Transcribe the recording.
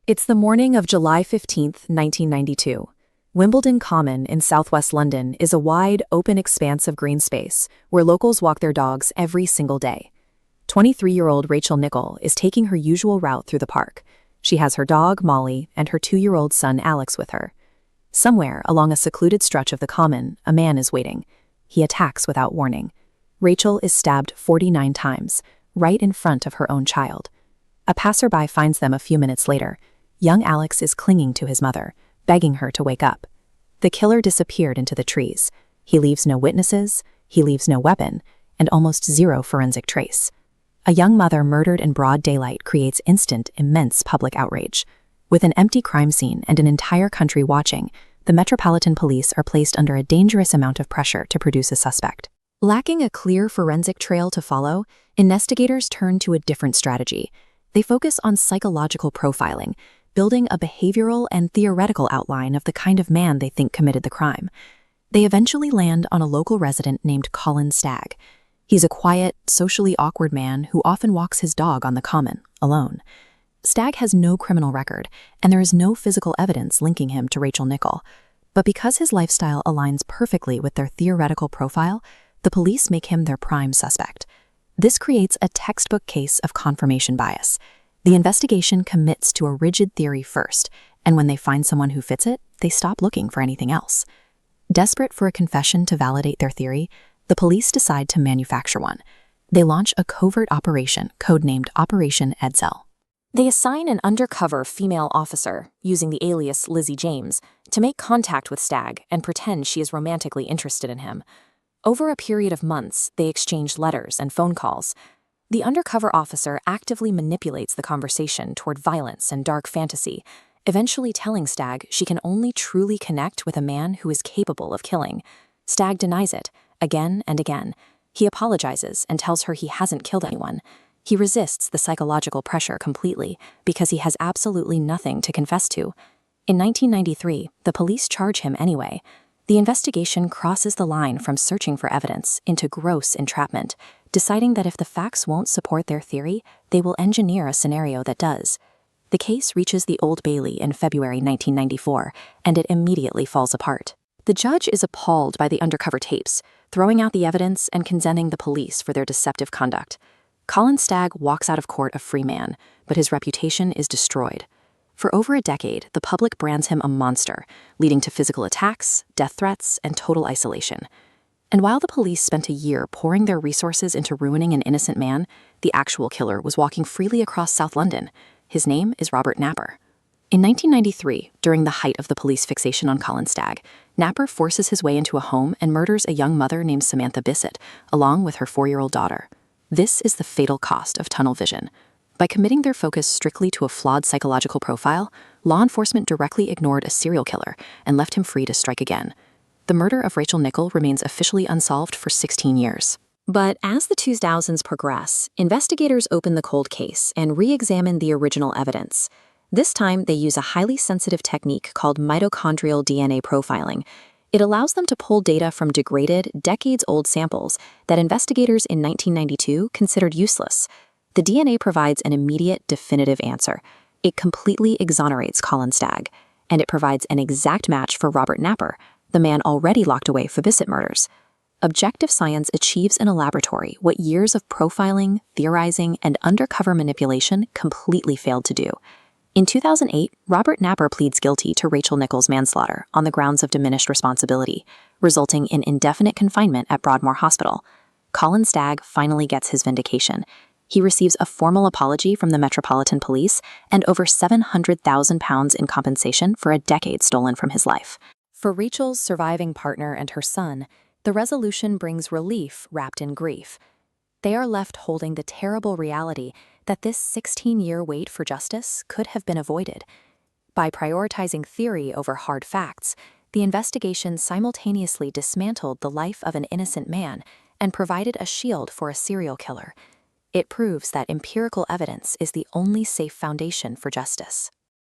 It's the morning of July 15th, 1992. Wimbledon Common in southwest London is a wide, open expanse of green space where locals walk their dogs every single day. 23-year-old Rachel Nickell is taking her usual route through the park. She has her dog, Molly, and her 2-year-old son, Alex, with her. Somewhere along a secluded stretch of the Common, a man is waiting. He attacks without warning. Rachel is stabbed 49 times, right in front of her own child. A passerby finds them a few minutes later. Young Alex is clinging to his mother, begging her to wake up. The killer disappeared into the trees. He leaves no witnesses, he leaves no weapon, and almost zero forensic trace. A young mother murdered in broad daylight creates instant, immense public outrage. With an empty crime scene and an entire country watching, the Metropolitan Police are placed under a dangerous amount of pressure to produce a suspect. Lacking a clear forensic trail to follow, investigators turn to a different strategy. They focus on psychological profiling, building a behavioral and theoretical outline of the kind of man they think committed the crime. They eventually land on a local resident named Colin Stagg. He's a quiet, socially awkward man who often walks his dog on the Common, alone. Stagg has no criminal record, and there is no physical evidence linking him to Rachel Nickell. But because his lifestyle aligns perfectly with their theoretical profile, the police make him their prime suspect. This creates a textbook case of confirmation bias. The investigation commits to a rigid theory first, and when they find someone who fits it, they stop looking for anything else. Desperate for a confession to validate their theory, the police decide to manufacture one. They launch a covert operation codenamed Operation Edsel. They assign an undercover female officer, using the alias Lizzie James, to make contact with Stagg and pretend she is romantically interested in him. Over a period of months, they exchange letters and phone calls. The undercover officer actively manipulates the conversation toward violence and dark fantasy, eventually telling Stagg she can only truly connect with a man who is capable of killing. Stagg denies it, again and again. He apologizes and tells her he hasn't killed anyone. He resists the psychological pressure completely because he has absolutely nothing to confess to. In 1993, the police charge him anyway. The investigation crosses the line from searching for evidence into gross entrapment, deciding that if the facts won't support their theory, they will engineer a scenario that does. The case reaches the Old Bailey in February 1994, and it immediately falls apart. The judge is appalled by the undercover tapes, throwing out the evidence and condemning the police for their deceptive conduct. Colin Stagg walks out of court a free man, but his reputation is destroyed. For over a decade, the public brands him a monster, leading to physical attacks, death threats, and total isolation. And while the police spent a year pouring their resources into ruining an innocent man, the actual killer was walking freely across South London. His name is Robert Napper. In 1993, during the height of the police fixation on Colin Stagg, Napper forces his way into a home and murders a young mother named Samantha Bissett, along with her 4-year-old daughter. This is the fatal cost of tunnel vision. By committing their focus strictly to a flawed psychological profile, law enforcement directly ignored a serial killer and left him free to strike again. The murder of Rachel Nickell remains officially unsolved for 16 years. But as the 2000s progress, investigators open the cold case and re-examine the original evidence. This time, they use a highly sensitive technique called mitochondrial DNA profiling. It allows them to pull data from degraded, decades-old samples that investigators in 1992 considered useless. The DNA provides an immediate, definitive answer. It completely exonerates Colin Stagg, and it provides an exact match for Robert Napper, the man already locked away for Bissett murders. Objective science achieves in a laboratory what years of profiling, theorizing, and undercover manipulation completely failed to do. In 2008, Robert Napper pleads guilty to Rachel Nickell's manslaughter on the grounds of diminished responsibility, resulting in indefinite confinement at Broadmoor Hospital. Colin Stagg finally gets his vindication. He receives a formal apology from the Metropolitan Police and over £700,000 in compensation for a decade stolen from his life. For Rachel's surviving partner and her son, the resolution brings relief wrapped in grief. They are left holding the terrible reality that this 16-year wait for justice could have been avoided. By prioritizing theory over hard facts, the investigation simultaneously dismantled the life of an innocent man and provided a shield for a serial killer. It proves that empirical evidence is the only safe foundation for justice.